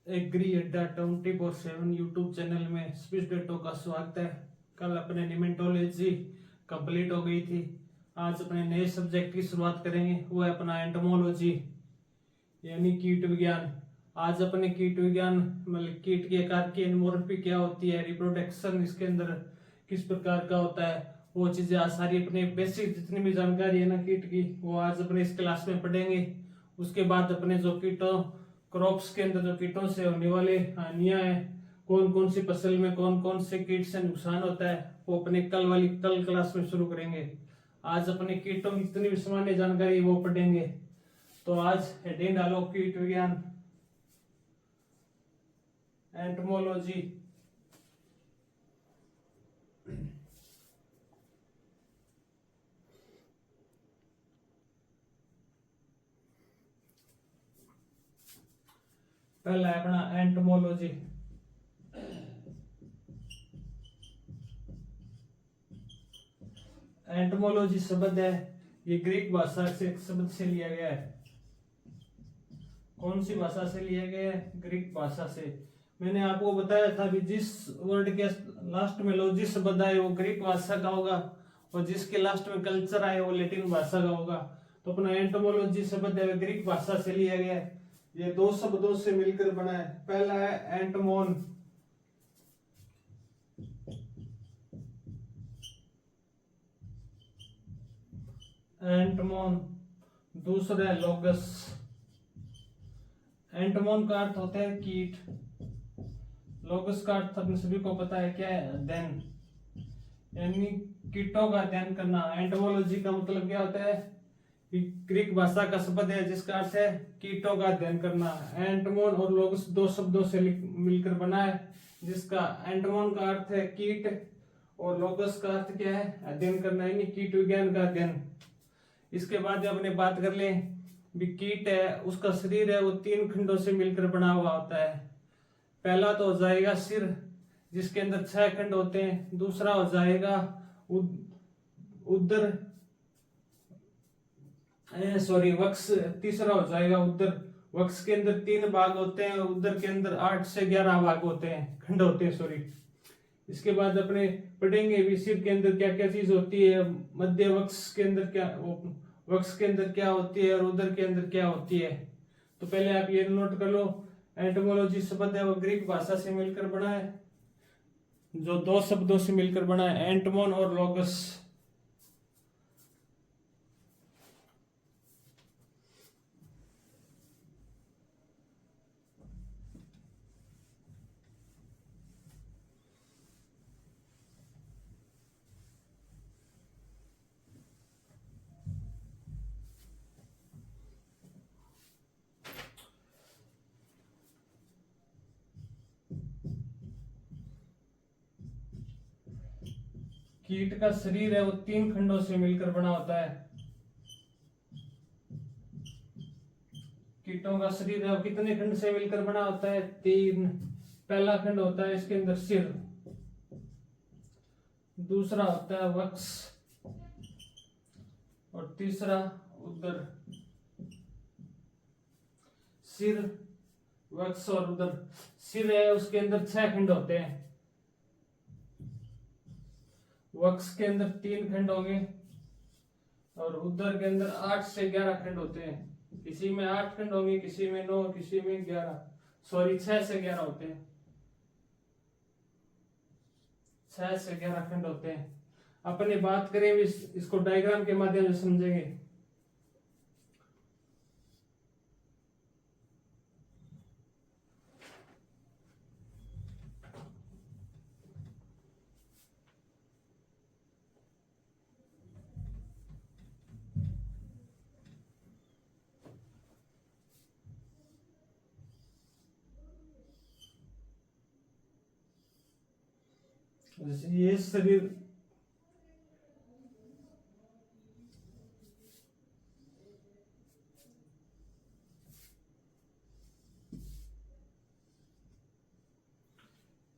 Agree अड्डा 24/7 YouTube channel में speech डेटो का स्वागत है। कल अपने निमेटोलॉजी कंप्लीट हो गई थी। आज अपने नए सब्जेक्ट की शुरुआत करेंगे, वो है अपना एंटोमोलॉजी यानी कीट विज्ञान। आज अपने कीट विज्ञान मतलब कीट के आकार की एनमोर्फी क्या होती है, रिप्रोडक्शन इसके अंदर किस प्रकार का होता है, वो चीजें आज सारी अपने बेसिक जितनी भी जानकारी है ना कीट की, वो आज अपने इस क्लास में पढ़ेंगे। उसके बाद अपने जो कीटों क्रॉप्स के अंदर जो कीटों से होने वाले हानियां हैं, कौन कौन सी फसल में कौन कौन से कीट से नुकसान होता है, वो अपने कल क्लास में शुरू करेंगे। आज अपने कीटों की जितनी भी सामान्य जानकारी वो पढ़ेंगे। तो आज हेडिंग डालो कीट विज्ञान एंटोमोलॉजी। पहला है अपना एंटोमोलॉजी। एंटोमोलॉजी शब्द है, ये ग्रीक भाषा से शब्द से लिया गया है। कौन सी भाषा से लिया गया है? ग्रीक भाषा से। मैंने आपको बताया था भी जिस वर्ड के लास्ट में लॉजी शब्द आए वो ग्रीक भाषा का होगा, और जिसके लास्ट में कल्चर आए वो लैटिन भाषा का होगा। तो अपना एंटोमोलॉजी शब्द है ग्रीक भाषा से लिया गया है। ये दो शब्दों से मिलकर बना है। पहला है एंटोमोन, एंटोमोन। दूसरा है लोगस। एंटोमोन का अर्थ होता है कीट, लोगस का अर्थ अपने सभी को पता है क्या है? अध्ययन, यानी कीटों का अध्ययन करना। एंटोमोलॉजी का मतलब क्या होता है? ग्रीक भाषा का शब्द है जिसका अर्थ है कीटों का अध्ययन करना। एंटोमोन और लोगस दो शब्दों से मिलकर बना है, जिसका एंटोमोन का अर्थ है कीट और लोगस का अर्थ क्या है? अध्ययन करना, यानी कीट विज्ञान का अध्ययन। इसके बाद जब अपने बात कर लें भी कीट है, उसका शरीर है वो 3 खंडों से मिलकर बना हुआ होता है। पहला तो हो जाएगा सिर, जिसके अंदर 6 खंड होते हैं। दूसरा हो जाएगा उदर वक्ष। तीसरा हो जाएगा उदर। वक्ष के अंदर 3 भाग होते हैं, उदर के अंदर 8 से 11 भाग होते हैं, खंड होते हैं, सॉरी। इसके बाद अपने पढ़ेंगे भी सिर के अंदर क्या क्या चीज होती है, मध्य वक्ष के अंदर क्या, वक्ष के अंदर क्या होती है, और उदर के अंदर क्या होती है। तो पहले आप ये नोट कर लो, एंटोमोलॉजी शब्द है वो ग्रीक भाषा से मिलकर बना है, जो दो शब्दों से मिलकर बना है, एंटोमोन और लोगस। कीट का शरीर है वो 3 खंडों से मिलकर बना होता है। कीटों का शरीर है वो कितने खंड से मिलकर बना होता है? 3। पहला खंड होता है इसके अंदर सिर, दूसरा होता है वक्ष, और तीसरा उदर। सिर, वक्ष और उदर। सिर है उसके अंदर 6 खंड होते हैं, वक्ष के अंदर 3 खंड होंगे, और उदर के अंदर 8 से 11 खंड होते हैं। किसी में 8 खंड होंगे, किसी में 9, किसी में 11, सॉरी 6 से 11 होते हैं। 6 से 11 खंड होते हैं। अपने बात करें इसको डायग्राम के माध्यम से समझेंगे। ये शरीर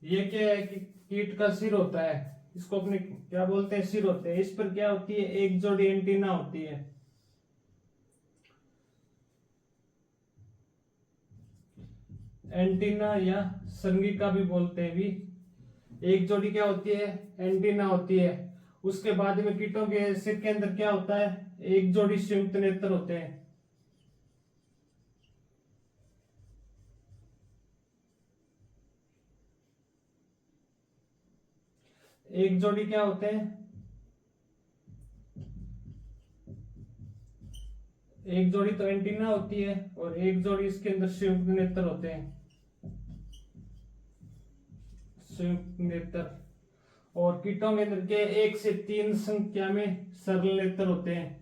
ये क्या है कि कीट का सिर होता है, इसको अपने क्या बोलते हैं? सिर होते हैं। इस पर क्या होती है? एक जोड़ी एंटीना होती है। एंटीना या संगिका भी बोलते हैं भी। एक जोड़ी क्या होती है, एंटीना होती है। उसके बाद में कीटों के सिर के अंदर क्या होता है, एक जोड़ी संयुक्त नेत्र होते हैं। एक जोड़ी क्या होते हैं, एक जोड़ी तो एंटीना होती है और एक जोड़ी इसके अंदर संयुक्त नेत्र होते हैं, संयुक्त नेत्र। और कीटों के अंदर के 1 से 3 संख्या में सरल नेत्र होते हैं।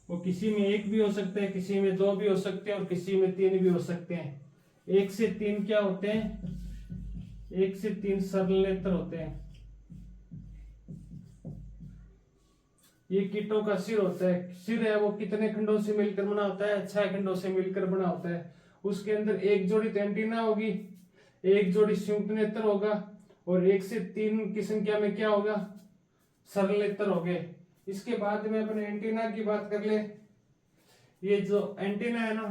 वो किसी में 1 भी हो सकते हैं, किसी में 2 भी हो सकते हैं और किसी में 3 भी हो सकते हैं। 1 से 3 क्या होते हैं, 1 से 3 सरल नेत्र होते हैं। ये कीटों का सिर होता है। सिर है वो कितने खंडों से मिलकर बना होता है, 6 खंडों से मिलकर बना होता है। उसके अंदर एक जोड़ी तो एंटीना होगी, एक जोड़ी संयुक्त नेत्र होगा और 1 से 3 की संख्या में क्या होगा, सरल नेत्र हो गए। इसके बाद में अपने एंटीना की बात कर ले। ये जो एंटीना है ना,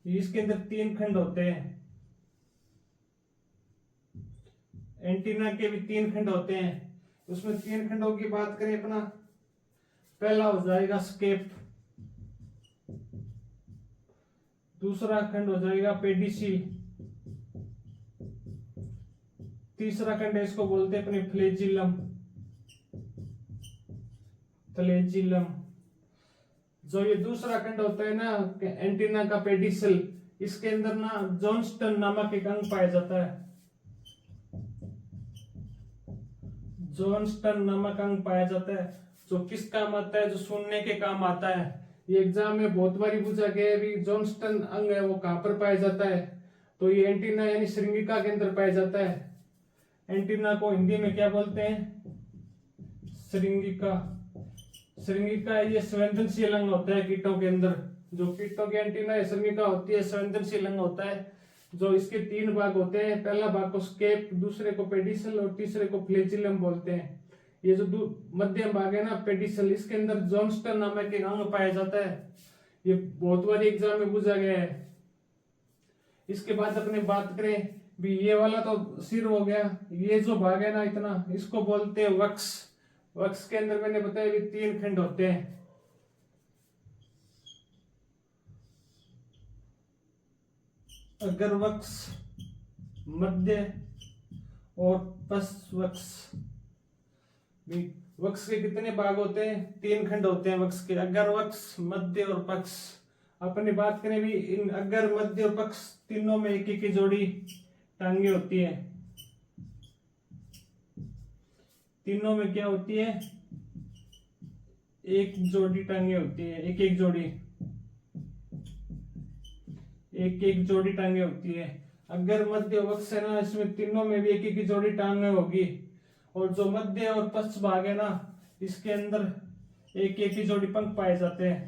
इसके अंदर 3 खंड होते हैं। एंटीना के भी 3 खंड होते हैं। उसमें 3 खंडों की बात करें अपना, पहला हो जाएगा स्केप, दूसरा खंड हो जाएगा पेडिसील, तीसरा खंड है इसको बोलते हैं अपने फ्लेजिलम। फ्लेजिलम जो ये दूसरा खंड होता है ना एंटीना का, पेडिसल, इसके अंदर ना जॉन्स्टन नामक एक अंग पाया जाता है। जॉन्स्टन नामक अंग पाया जाता है जो किस काम आता है, जो सुनने के काम आता है। ये एग्जाम में बहुत बारी पूछा गया है भी जॉन्स्टन अंग है वो कहां पर पाया जाता है, तो ये एंटीना यानी श्रृंगिका के अंदर पाया जाता है। एंटीना को हिंदी में क्या बोलते हैं, श्रृंगिका। श्रृंगिका ये संवेदनशील अंग होता है कीटों के अंदर। जो कीटों के एंटीना है श्रृंगिका होती है, संवेदनशील अंग होता है। जो इसके 3 भाग होते हैं, पहला भाग को स्केप, दूसरे को पेडिसल और तीसरे को फ्लेजिलम बोलते हैं। ये जो मध्यम भाग है ना पेडिसल, इसके अंदर जॉन्स्टन नामक एक अंग पाया जाता है। ये बहुत बार एग्जाम में पूछा गया है। इसके बाद अपने बात करें भी, ये वाला तो सिर हो गया, ये जो भाग है ना इतना, इसको बोलते हैं वक्ष। वक्ष के अंदर मैंने बताया भी 3 खंड होते हैं। अग्रवक्ष, मध्य और पश्च वक्ष। वक्ष के कितने भाग होते हैं, 3 खंड होते हैं वक्ष के, अग्रवक्ष, मध्य और पक्ष। अपनी बात करें भी इन अग्र, मध्य और पक्ष तीनों में एक एक जोड़ी टांगे होती है। तीनों में क्या होती है, एक जोड़ी टांगे होती है, एक एक जोड़ी, एक एक जोड़ी टांगे होती है। अगर मध्य वक्ष है ना, इसमें तीनों में भी एक एक जोड़ी टांगे होगी। और जो मध्य और पश्च भाग है ना, इसके अंदर एक एक ही जोड़ी पंख पाए जाते हैं।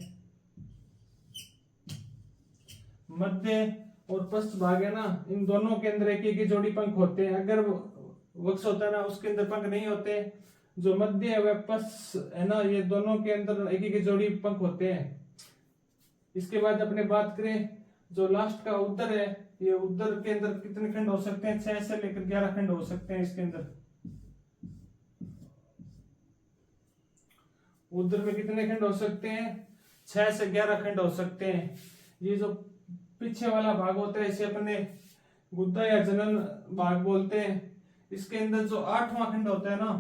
मध्य और पश्च भाग है ना, इन दोनों के अंदर एक एक ही जोड़ी पंख होते हैं। अगर वक्ष होता है ना, उसके अंदर पंख नहीं होते। जो मध्य है वह पश्च है ना, ये दोनों के अंदर एक एक जोड़ी पंख होते हैं। इसके बाद अपने बात करें जो लास्ट का उदर है, ये उदर के अंदर कितने खंड हो सकते हैं, 6 से लेकर 11 खंड हो सकते हैं। इसके अंदर उदर में कितने खंड हो सकते हैं, 6 से 11 खंड हो सकते हैं। ये जो पीछे वाला भाग होता है इसे अपने गुद्दा या जनन भाग बोलते हैं। इसके अंदर जो 8वां खंड होता है ना,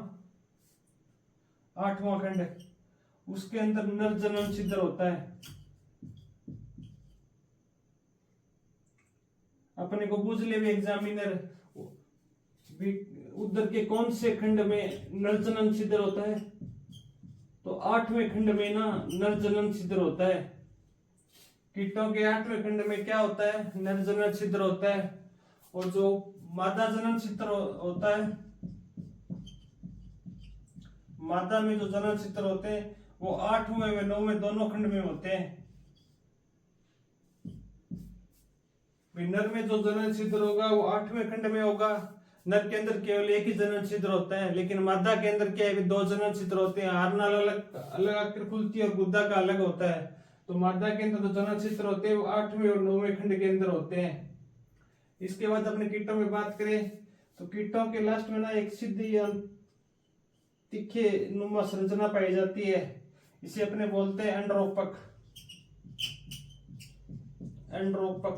8वां खंड, उसके अंदर नर जनन छिद्र होता है। अपने को पूछ ले भी एग्जामिनर, उदर के कौन से खंड में नर जनन छिद्र होता है, तो 8वें खंड में ना नर जनन छिद्र होता है। कीटों के 8वें खंड में क्या होता है, नर जनन छिद्र होता है। और जो मादा जनन छिद्र होता है, मादा में जो जनन छिद्र होते हैं वो 8वें व 9वें दोनों खंड में होते हैं। नर में जो जनन छिद्र होगा वो 8वें खंड में होगा। नर के अंदर केवल एक ही जनन छिद्र होता है, लेकिन मादा के अंदर क्या है, 2 जनन छिद्र होते हैं। हारनाल अलग अलग आकृति खुलती है और गुद्दा का अलग होता है। तो मादा के अंदर जो जनन छिद्र होते हैं वो 8वें और 9वें खंड के अंदर होते हैं। इसके बाद अपने कीटों में बात करें तो कीटों के लास्ट में ना एक सीधी या तीखे नुमा संरचना पाई जाती है, इसे अपने बोलते हैं एंड्रोपक। एंड्रोपक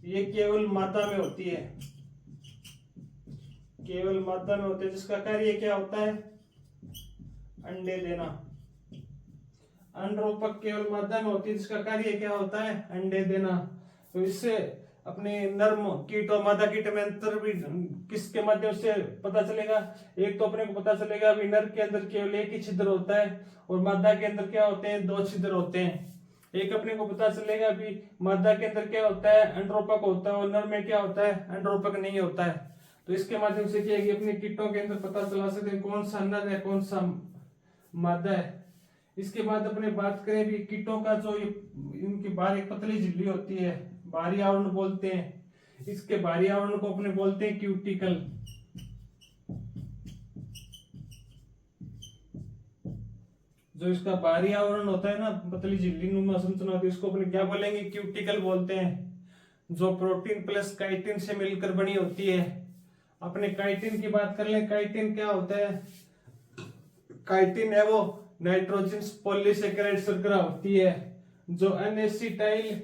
ये केवल मादा में होती है, केवल मादा में होती है, जिसका कार्य क्या होता है, अंडे देना। एंड्रोपक केवल मादा में होती है, जिसका कार्य क्या होता है, अंडे देना। तो इससे अपने नर्म कीट और मादा कीट में अंतर भी किसके माध्यम से पता चलेगा। एक तो अपने को पता चलेगा अभी नर के अंदर केवल एक ही छिद्र होता है और मादा के अंदर क्या होते हैं, 2 छिद्र होते हैं। एक अपने को पता चलेगा अभी मादा के अंदर क्या होता है, एंड्रोपक होता है, और नर में क्या होता है, एंड्रोपक नहीं होता है। तो इसके माध्यम से क्या है कि अपने कीटों के अंदर पता चला सकते हैं कौन सा नर है कौन सा मादा है। इसके बाद अपने बात करें भी कीटों का जो इनकी बाहर एक पतली झिल्ली होती है, बाहरी आवरण बोलते हैं। इसके बाहरी आवरण को अपने बोलते हैं क्यूटिकल। जो इसका बाहरी आवरण होता है ना, पतली झिल्ली नुमा संरचना होती है, इसको अपने क्या बोलेंगे, क्यूटिकल बोलते हैं। जो प्रोटीन प्लस काइटिन से मिलकर बनी होती है। अपने काइटिन की बात कर लें, काइटिन क्या होता है, काइटिन है वो नाइट्रोजन पॉलीसेकेराइड शर्करा होती है, जो एनएसिटाइल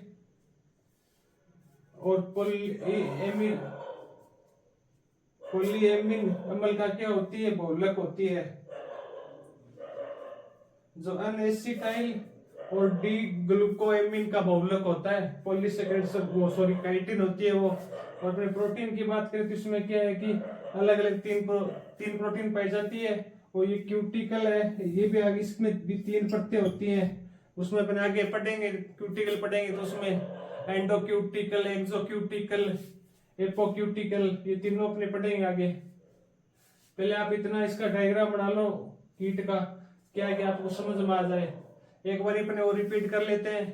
और पोलीएमीन अम्ल का क्या होती है, बहुलक होती है। जो एनएसिटाइल और डी ग्लूकोएमीन का बहुलक होता है, पॉलीसेकेराइड वो सॉरी काइटिन होती है वो। और अपने प्रोटीन की बात करें तो इसमें क्या है कि अलग अलग तीन प्रोटीन पाई जाती है, और ये क्यूटिकल है, ये भी आगे इसमें भी 3 परतें होती हैं। उसमें अपने आगे पढ़ेंगे, क्यूटिकल पढ़ेंगे तो उसमें एंडोक्यूटिकल, एक्सोक्यूटिकल, एपोक्यूटिकल, ये तीनों अपने पढ़ेंगे आगे। पहले आप इतना इसका डायग्राम बना लो कीट का, क्या है कि आपको समझ में आ जाए। एक बार अपने वो रिपीट कर लेते हैं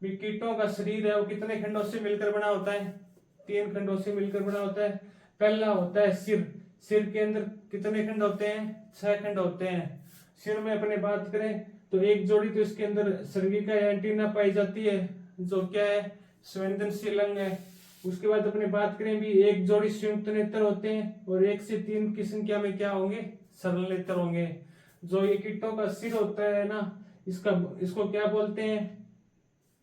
भी कीटों का शरीर है वो कितने खंडों से मिलकर बना होता है, 3 खंडों से मिलकर बना होता है। पहला होता है सिर। सिर के अंदर कितने खंड होते हैं, 6 खंड होते हैं। सिर में अपने बात करें तो एक जोड़ी तो इसके अंदर सर्विका या एंटीना पाई जाती है, जो क्या है, संवेदनशील अंग है। उसके बाद अपने बात करें भी एक जोड़ी संयुक्त नेत्र होते हैं, और 1 से 3 की संख्या में क्या होंगे, सरल नेत्र होंगे। जो ये कीटों का सिर होता है ना, इसको क्या बोलते हैं,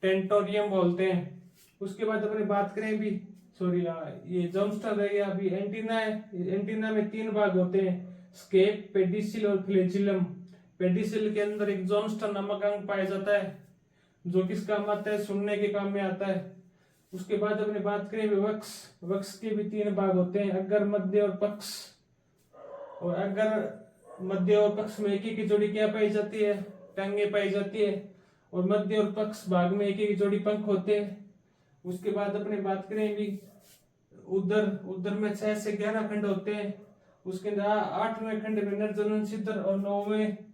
टेंटोरियम बोलते हैं। उसके बाद अपने बात करें भी सॉरी ये जॉन्स्टर है, अभी एंटीना है। एंटीना में 3 भाग होते हैं, स्केप, पेडिसिल और फ्लैजिलम। पेडिसिल के अंदर एक जॉन्स्टर नामक अंग पाया जाता है, जो किस काम आता है, सुनने के काम में आता है। उसके बाद अपने बात करें वक्ष। वक्ष के भी 3 भाग होते हैं, अग्र, मध्य और पक्ष। और अग्र, मध्य और पक्ष में एक एक जोड़ी क्या पाई जाती है, टांगे पाई जाती है। और मध्य और पक्ष भाग में एक एक जोड़ी पंख होते हैं। उसके बाद अपने बात करें भी उदर। उदर में 6 से 11 खंड होते हैं। उसके अंदर 8वें खंड में नर जनन छिद्र, और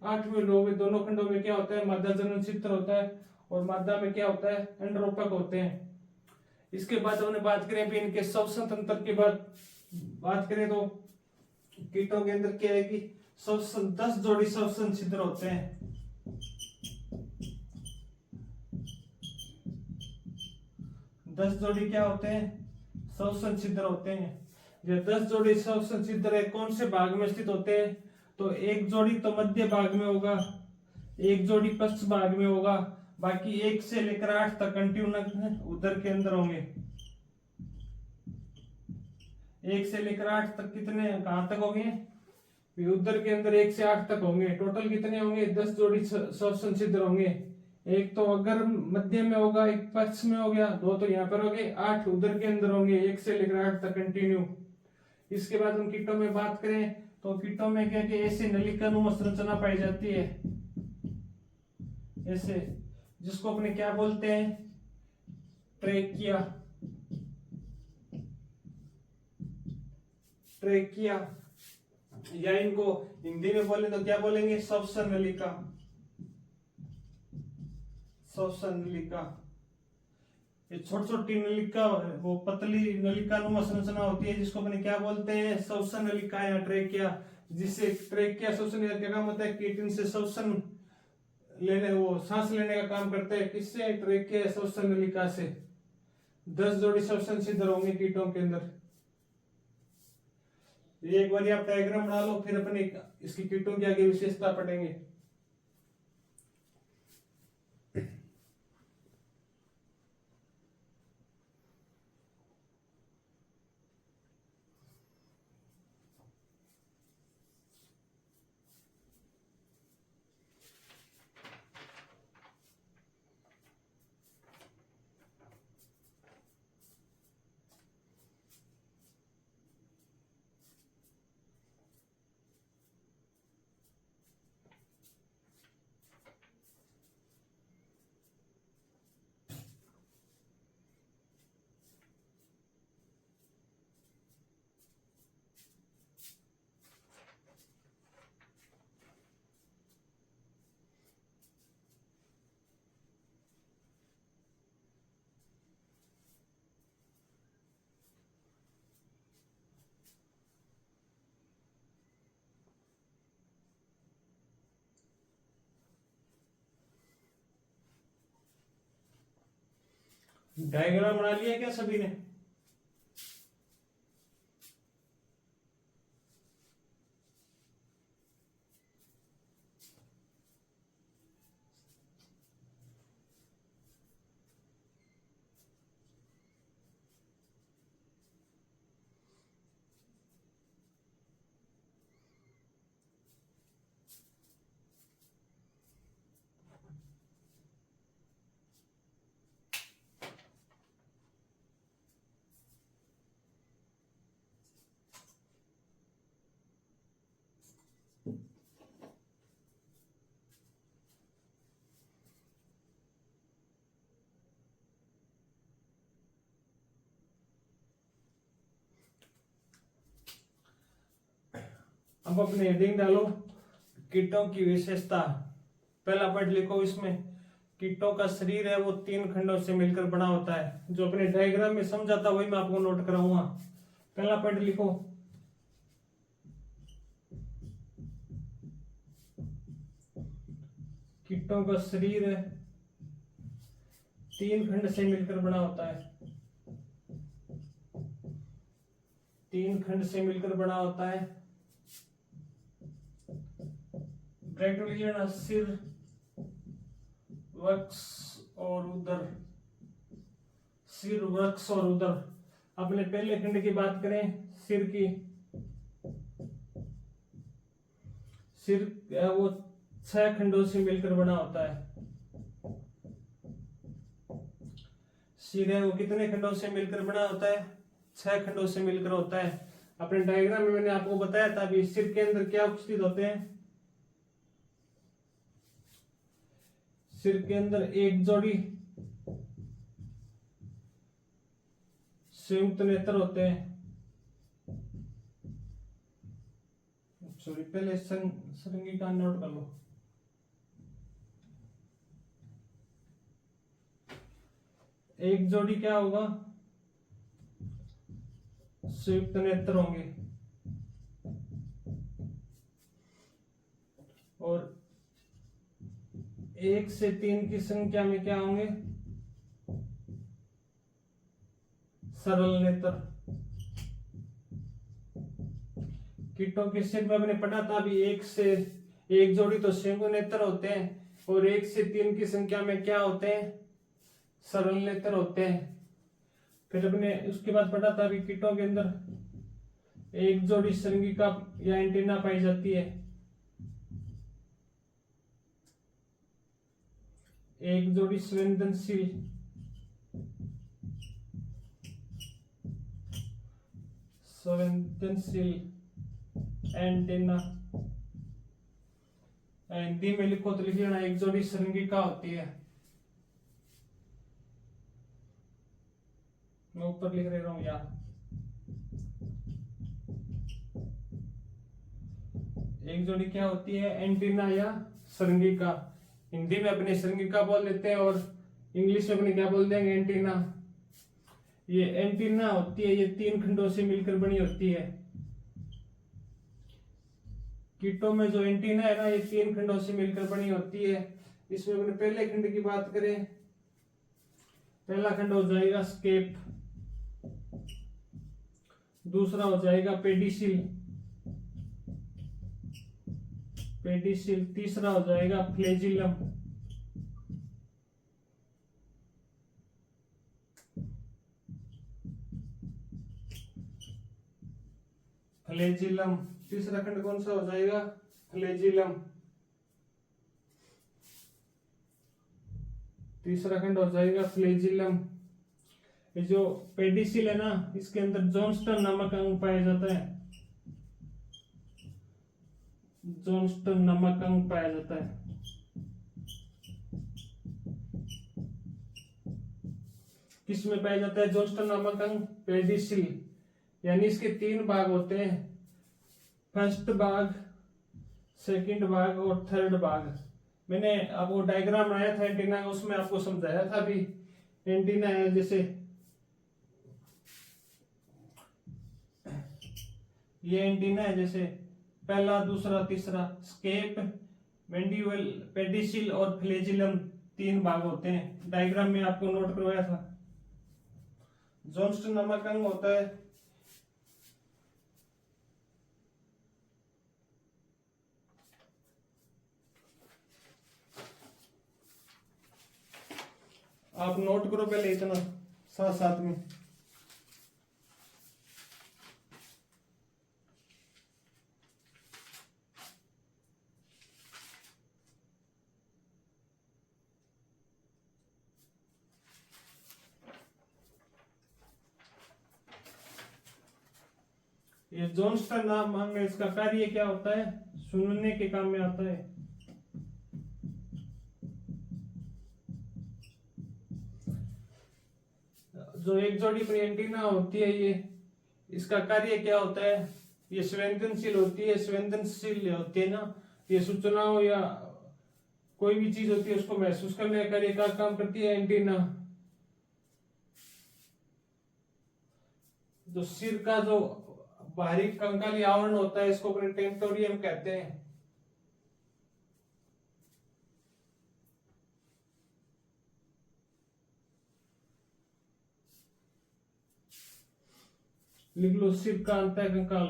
8वें 9वें दोनों खंडों में क्या होता है, मादा जनन छिद्र होता है, और मादा में क्या होता है, एंड्रोपक होते हैं। इसके बाद हमने बात करें भी इनके श्वसन तंत्र की बात करें तो कीटों के अंदर क्या है कि 10 जोड़ी श्वसन छिद्र होते हैं। 10 जोड़ी क्या होते हैं, श्वसन छिद्र होते हैं। जो 10 जोड़ी श्वसन छिद्र है कौन से भाग में स्थित होते हैं, तो एक जोड़ी तो मध्य भाग में होगा, एक जोड़ी पश्च भाग में होगा, बाकी 1 से लेकर 8 तक कंटिन्यूस उदर के अंदर होंगे। 1 से लेकर 8 तक कितने कहां तक होंगे, उदर के अंदर 1 से 8 तक होंगे। टोटल कितने होंगे, 10 जोड़ी श्वसन छिद्र होंगे। एक तो अगर मध्य में होगा, एक पक्ष में हो गया, 2 तो यहाँ पर हो गए, 8 उधर के अंदर होंगे, 1 से लेकर 8 तक कंटिन्यू। इसके बाद हम कीटों में बात करें तो कीटों में क्या कि ऐसी नलिकानुमा संरचना पाई जाती है, ऐसे, जिसको अपने क्या बोलते हैं, ट्रेकिया। ट्रेकिया, या इनको हिंदी में बोले तो क्या बोलेंगे, श्वसन नलिका। श्वसन नलिका, ये छोटी नलिका, वो पतली नलिकानुमा संरचना होती है, जिसको अपने क्या बोलते हैं, श्वसन नलिका या ट्रेकिया। जिससे ट्रेकिया श्वसन का क्या काम होता है, कीटिन से श्वसन लेने, वो सांस लेने का काम करते हैं। किससे? ट्रेकिया श्वसन नलिका से। 10 जोड़ी श्वसन छिद्र होंगे कीटों के अंदर। ये एक बार आप डायग्राम बना लो, फिर अपने इसकी कीटों की आगे विशेषता पढ़ेंगे। डायग्राम बना लिया क्या सभी ने? अब अपने हेडिंग डालो, कीटों की विशेषता। पहला पॉइंट लिखो इसमें, कीटों का शरीर है वो 3 खंडों से मिलकर बना होता है। जो अपने डायग्राम में समझाता वही मैं आपको नोट कराऊंगा। पहला पॉइंट लिखो, कीटों का शरीर है 3 खंड से मिलकर बना होता है। 3 खंड से मिलकर बना होता है। ब्रैकेट लिखिए ना, सिर, वक्ष और उदर। सिर, वक्ष और उदर। अपने पहले खंड की बात करें, सिर की, सिर वो 6 खंडों से मिलकर बना होता है। सिर है वो कितने खंडों से मिलकर बना होता है? 6 खंडों से मिलकर होता है। अपने डायग्राम में मैंने आपको बताया था अभी, सिर के अंदर क्या उपस्थित होते हैं? सिर के अंदर एक जोड़ी संयुक्त नेत्र होते हैं। सॉरी, पहले संगी का नोट कर लो। एक जोड़ी क्या होगा? संयुक्त नेत्र होंगे। और 1 से 3 की संख्या में क्या होंगे? सरल नेत्र। कीटों के सिर में हमने पढ़ा था अभी, एक जोड़ी तो संयुक्त नेत्र होते हैं और 1 से 3 की संख्या में क्या होते हैं? सरल नेत्र होते हैं। फिर अपने उसके बाद पढ़ा था अभी, कीटों के अंदर एक जोड़ी श्रृंगिका या एंटीना पाई जाती है। एक जोड़ी संवेदनशील एंटीना। हिंदी में लिखो तो लिखिए ना, एक जोड़ी श्रृंगिका होती है। मैं ऊपर लिख रहा हूं यहाँ, एक जोड़ी क्या होती है? एंटीना या श्रृंगिका। हिंदी में अपने श्रृंगिका बोल देते हैं और इंग्लिश में अपने क्या बोल देंगे? एंटीना। ये एंटीना होती है, ये 3 खंडों से मिलकर बनी होती है। कीटों में जो एंटीना है ना, ये 3 खंडों से मिलकर बनी होती है। इसमें अपने पहले खंड की बात करें, पहला खंड हो जाएगा स्केप, दूसरा हो जाएगा पेडिसिल, पेडिसिल, तीसरा हो जाएगा फ्लेजिलम, फ्लेजिलम, तीसरा खंड कौन सा हो जाएगा, फ्लेजिलम, तीसरा खंड हो जाएगा फ्लेजिलम। ये जो पेडिसिल है ना, इसके अंदर जॉन्स्टन नामक अंग पाया जाता है, जॉन्स्टन नामक अंग पाया जाता है। किसमें पाया जाता है जॉन्स्टन नामक अंग, पेडिसिल। यानी इसके 3 भाग होते हैं, फर्स्ट भाग, सेकंड भाग और थर्ड भाग। मैंने आपको डायग्राम बनाया था एंटीना का, उसमें आपको समझाया था भी। एंटीना है जैसे ये एंटीना है, जैसे पहला, दूसरा, तीसरा, स्केप, मैंडिबल, पेडिसिल और फ्लेजिलम 3 भाग होते हैं। डायग्राम में आपको नोट करवाया था। जॉन्स्टन नामक अंग होता है आप नोट करो पहले इतना साथ साथ में। ये जॉन्स्टन नाम अंग, इसका कार्य क्या होता है, सुनने के काम में आता है। जो एक जोड़ी पर एंटीना होती है, ये इसका कार्य क्या होता है, ये संवेदनशील होती है, संवेदनशील होती है ना, ये सूचनाओं या कोई भी चीज होती है उसको महसूस करने का कार्य का काम करती है एंटीना। जो सिर का जो बाहरी कंकाली आवरण होता है, इसको अपने टेंटोरियम कहते हैं। लिख लो, सिर का अंत कंकाल,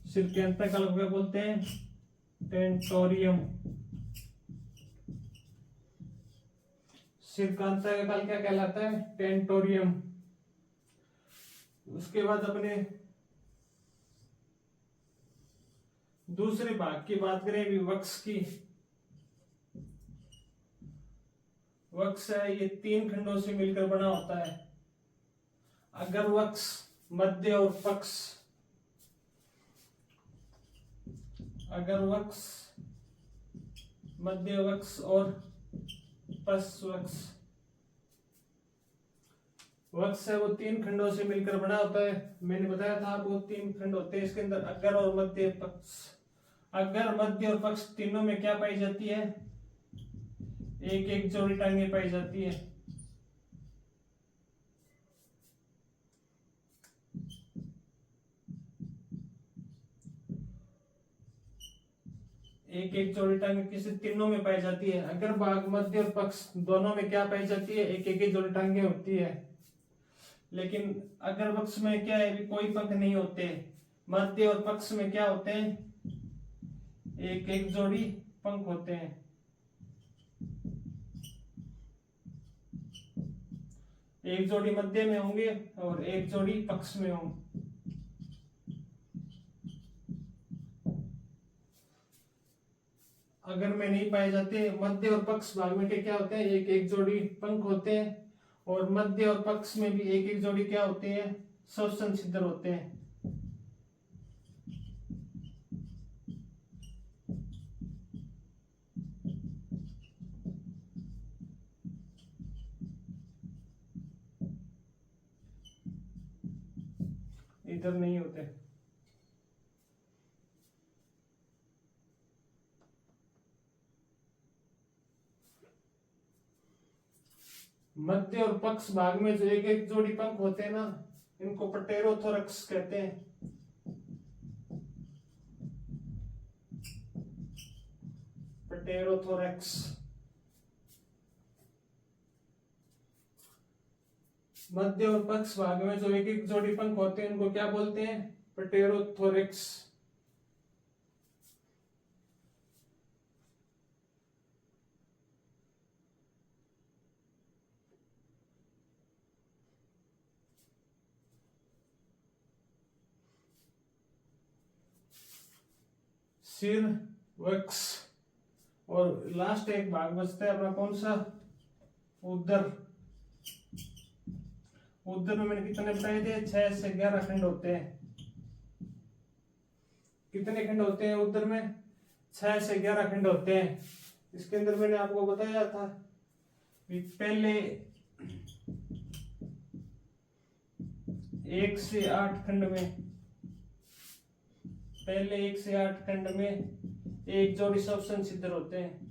सिर के अंत कंकाल को क्या बोलते हैं, टेंटोरियम। सिर का अंत कंकाल क्या कहलाता है, टेंटोरियम। उसके बाद अपने दूसरे भाग की बात करें अभी, वक्ष की। वक्ष है, ये 3 खंडों से मिलकर बना होता है। अगर वक्ष, मध्य और पक्ष, अगर वक्ष, मध्य वक्ष और पश्च वक्ष। वक्ष है वो 3 खंडों से मिलकर बना होता है। मैंने बताया था आपको 3 खंड होते हैं इसके अंदर, अगर और मध्य, पक्ष। अगर, मध्य और पक्ष तीनों में क्या पाई जाती है, एक एक जोड़ी टांगे पाई जाती है। एक एक जोड़ी टांगे किसी तीनों में पाई जाती है। अगर भाग, मध्य और पक्ष दोनों में क्या पाई जाती है, एक एक जोड़ी टांगे होती है। लेकिन अगर पक्ष में क्या है, कोई पंख नहीं होते। मध्य और पक्ष में क्या होते हैं, एक एक जोड़ी पंख होते हैं। एक जोड़ी मध्य में होंगे और एक जोड़ी पक्ष में होंगे। अगर में नहीं पाए जाते, मध्य और पक्ष भाग में क्या होते हैं, एक एक जोड़ी पंख होते हैं। और मध्य और पक्ष में भी एक एक जोड़ी क्या होते हैं, श्वसन छिद्र होते हैं। इधर नहीं होते। मध्य और पक्ष भाग में जो एक एक जोड़ी पंख होते हैं ना, इनको पटेरोथोरक्स कहते हैं। पटेरोथोरैक्स। मध्य और पक्ष भाग में जो एक एक जोड़ी पंख होते हैं उनको क्या बोलते हैं? पटेरोथोरैक्स। सिर, वक्ष और लास्ट एक भाग बचता है अपना कौन सा? उदर। उदर में मैंने कितने बताए थे? 6 से 11 खंड होते हैं। कितने खंड होते हैं उदर में? 6 से 11 खंड होते हैं। इसके अंदर मैंने आपको बताया था कि पहले 1 से 8 खंड में, पहले 1 से 8 खंड में एक जोड़ी स्वसन छिद्र होते हैं।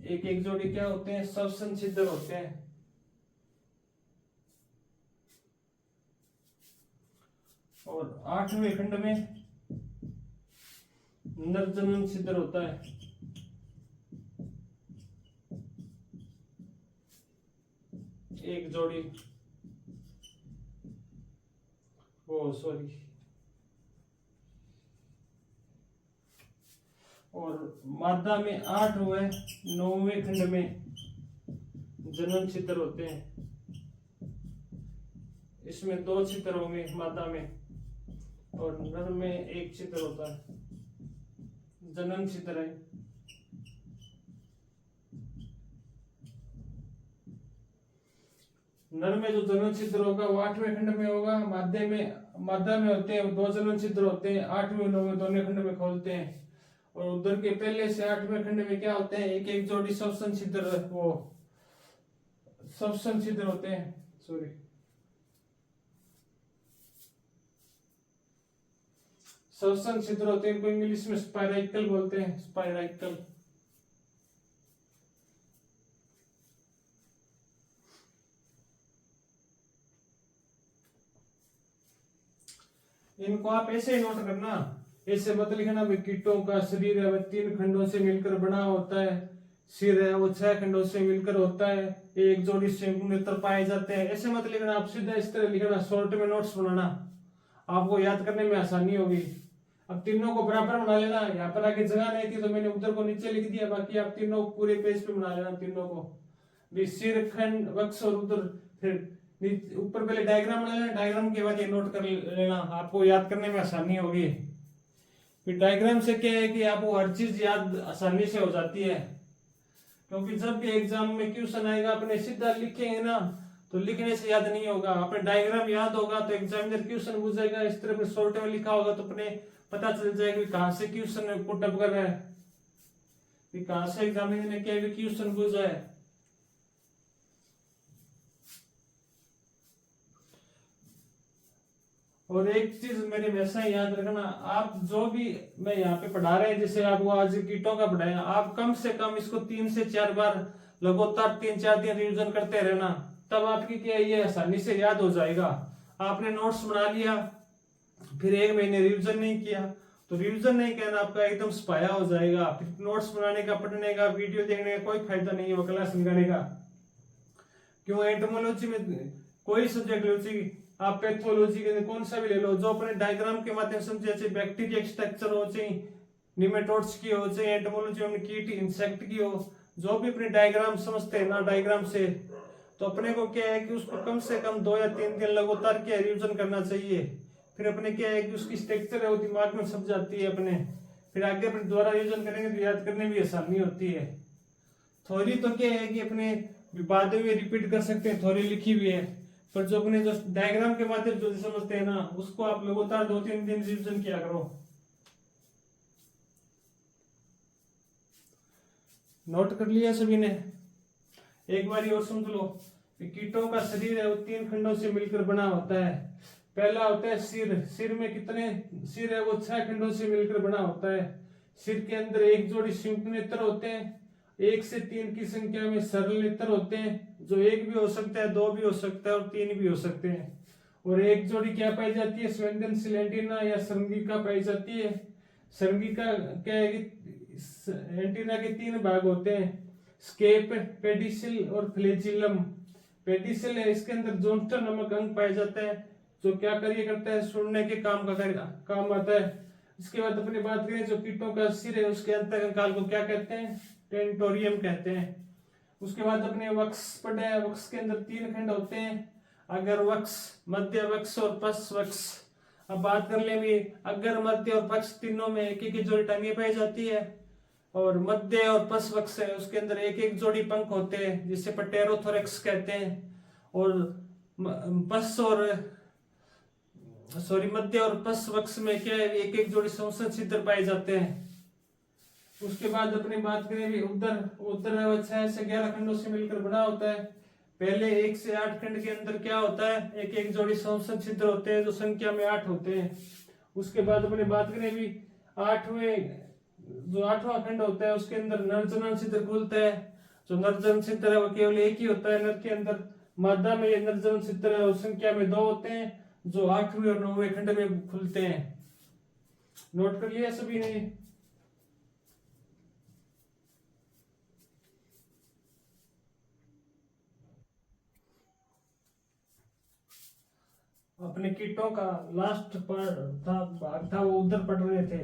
एक एक जोड़ी क्या होते हैं? स्वसन छिद्र होते हैं। और 8वें खंड में नरजनन छिद्र होता है। एक जोड़ी, सॉरी, और मादा में 8 हुए, 9वें खंड में जनन छिद्र होते हैं। इसमें 2 छिद्र होंगे मादा में, और नर में 1 छिद्र होता है, जनन छिद्र है। नर में जो जनन छिद्र होगा वो 8वें खंड में होगा। मादा में होते हैं 2 जनन छिद्र होते हैं, 8वें 9वें दोनों खंड में खोलते हैं। और उधर के पहले से 8वें खंड में क्या होते हैं? एक एक जोड़ी स्वसन छिद्र, वो स्वसन छिद्र होते हैं, सॉरी, स्वसन छिद्र होते हैं। इनको इंग्लिश में स्पाइराइकल बोलते हैं, स्पाइराइकल। इनको आप ऐसे नोट करना, ऐसे मत लिखना भाई कीटों का शरीर है वह 3 खंडों से मिलकर बना होता है, सिर है वो 6 खंडों से मिलकर होता है, एक जोड़ी संयुक्त नेत्र पाए जाते हैं। ऐसे मत लिखना, आप सीधा इस तरह लिखना, शॉर्ट में नोट्स बनाना, आपको याद करने में आसानी होगी। अब तीनों को बराबर बना लेना। यहाँ पर आगे जगह नहीं थी तो मैंने उधर को नीचे लिख दिया, बाकी आप तीनों पूरे पेज पे बना लेना तीनों को भी, सिर, खंड, वक्ष और उदर। फिर ऊपर पहले डायग्राम बना लेना, डायग्राम के बाद ये नोट कर लेना, आपको याद करने में आसानी होगी। फिर डायग्राम से क्या है कि आपको हर चीज याद आसानी से हो जाती है, क्योंकि जब भी एग्जाम में क्वेश्चन आएगा अपने सीधा लिखेंगे ना तो लिखने से याद नहीं होगा। अपने डायग्राम याद होगा तो एग्जामिनर क्वेश्चन पूछेगा, इस तरह में शॉर्ट में लिखा होगा तो अपने पता चल जाएगा कि कहां से क्वेश्चन पुटअप कर रहा है, कि कहां से एग्जामिनर ने क्या क्वेश्चन पूछा है। और एक चीज मेरे हमेशा याद रखना, आप जो भी मैं यहाँ पे पढ़ा रहे हैं, जैसे आपको आज कीटों का पढ़ाया, आप कम से कम इसको 3 से 4 बार लगातार 3-4 दिन रिवीजन करते रहना, तब आपकी क्या ये आसानी से याद हो जाएगा। आपने नोट्स बना लिया फिर 1 महीने रिवीजन नहीं किया तो रिवीजन नहीं करना, आपका एकदम स्पाया हो जाएगा। फिर नोट्स बनाने का, पढ़ने का, वीडियो देखने का कोई फायदा नहीं है वो क्लास लगाने का। क्यों? एंटोमोलॉजी में कोई सब्जेक्ट लो, आप पैथोलॉजी के कौन सा भी ले लो, जो अपने डायग्राम के माध्यम से जैसे बैक्टीरिया स्ट्रक्चर हो चाहे निमेटोड्स की हो चाहे एंटोमोलॉजी में कीट इंसेक्ट की हो, जो भी अपने डायग्राम समझते हैं ना डायग्राम से, तो अपने को क्या है कि उसको कम से कम 2 या 3 दिन लगातार क्या रिविजन करना चाहिए। फिर अपने क्या है कि उसकी स्ट्रक्चर है वो दिमाग में समझ जाती है अपने, फिर आगे अपने दोबारा रिविजन करेंगे तो याद करने में आसानी होती है। थ्योरी तो क्या है कि अपने बाद में रिपीट कर सकते हैं, थ्योरी लिखी हुई है, पर जो अपने जो डायग्राम के माध्यम जो समझते हैं ना उसको आप लगातार 2-3 दिन रिविजन किया करो। नोट कर लिया सभी ने? एक बार और समझ लो, कीटों का शरीर है वो 3 खंडों से मिलकर बना होता है। पहला होता है सिर, सिर में कितने सिर है वो 6 खंडों से मिलकर बना होता है। सिर के अंदर एक जोड़ी संयुक्त नेत्र होते हैं, 1 से 3 की संख्या में सरल नेत्र होते हैं, जो 1 भी हो सकता है, 2 भी हो सकता है और 3 भी हो सकते हैं। और एक जोड़ी क्या पाई जाती है, संवेदनशील एंटीना या संरंगिका पाई जाती है। संरंगिका क्या है कि एंटीना के तीन भाग होते हैं, स्केप, पेडिसिल और फ्लैजिलम। पेडिसिल है, इसके अंदर जॉन्स्टन नामक अंग पाया जाता है जो क्या कार्य करता है, सुनने के काम आता है। इसके बाद अपनी बात करें जो कीटों का सिर है उसके अंत कंकाल को क्या कहते हैं, टेंटोरियम कहते हैं। उसके बाद अपने वक्ष पढ़े हैं, वक्ष के अंदर तीन खंड होते हैं, अगर वक्ष, मध्य वक्ष और पश्च वक्ष। अब बात कर ले भी अगर, मध्य और पक्ष तीनों में एक एक जोड़ी टांगे पाई जाती है, और मध्य और पश्च वक्ष है उसके अंदर एक एक जोड़ी पंख होते हैं जिसे पटेरोथोरेक्स कहते हैं। और पश्च और मध्य और पश्च वक्ष में क्या है, एक एक जोड़ी संवसन छिद्र पाए जाते हैं। उसके बाद अपनी बात करें भी उदर 6 से 11 खंडों से मिलकर बना होता है। पहले 1 से 8 खंड के अंदर क्या होता है, एक एक जोड़ी संवसन छिद्र होते हैं जो संख्या में 8 होते हैं। उसके बाद अपनी बात करें भी 8वां खंड होता है उसके अंदर नरजनन छिद्र खुलता है। जो नरजनन छिद्र है वो केवल एक ही होता है नर के अंदर। मादा में ये नरजनन छिद्र है संख्या में 2 होते हैं जो 8वें और 9वें खंड में खुलते हैं। नोट कर लिया सभी ने। अपने कीटों का लास्ट भाग था वो उधर पढ़ रहे थे।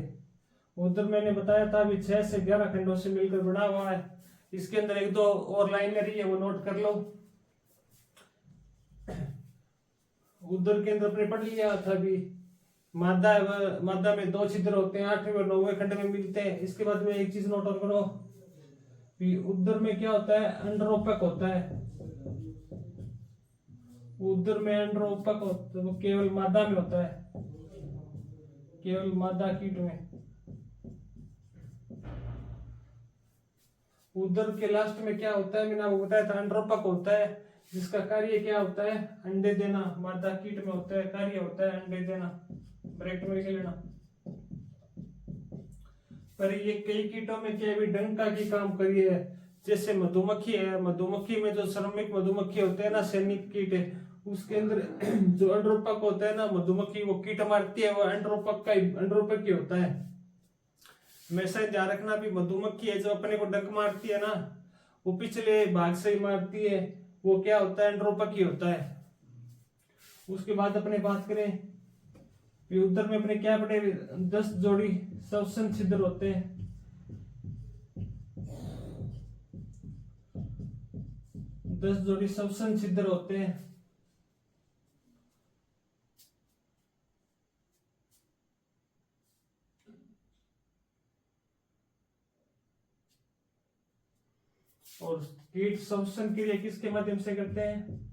उधर मैंने बताया था अभी 6 से 11 खंडों से मिलकर बना हुआ है। इसके अंदर एक दो और लाइन रही है वो नोट कर लो। उधर के अंदर अपने पढ़ लिया था अभी, मादा में 2 छिद्र होते हैं, 8वें और 9वें खंड में मिलते हैं। इसके बाद में एक चीज नोट और करो, उधर में क्या होता है, अंडरोपक होता है। उधर में अंडरोपक होता है वो केवल मादा में होता है, केवल मादा कीट में। उधर के लास्ट में क्या होता है, मैंने आपको बताया था अंडरोपक होता है जिसका कार्य क्या होता है, अंडे देना। मादा कीट में होता है, कार्य होता है अंडे देना। ब्रैकेट में लिख लेना। पर ये कई कीटों में क्या भी डंका की काम करी है, जैसे मधुमक्खी है। मधुमक्खी में जो श्रमिक मधुमक्खी होते हैं ना, सैनिक कीट है, उसके अंदर जो अंडरोपक होता है ना, मधुमक्खी वो कीट मारती है वो अंडरोपक ही होता है। हमेशा ध्यान रखना भी मधुमक्खी है जो अपने को डंक मारती है ना, वो पिछले भाग से ही मारती है, वो क्या होता है, अंडरोपक ही होता है। उसके बाद अपने बात करें उधर में अपने क्या पढ़े, 10 जोड़ी श्वसन छिद्र होते हैं। दस जोड़ी श्वसन छिद्र होते हैं। और कीट श्वसन क्रिया किसके माध्यम से करते हैं,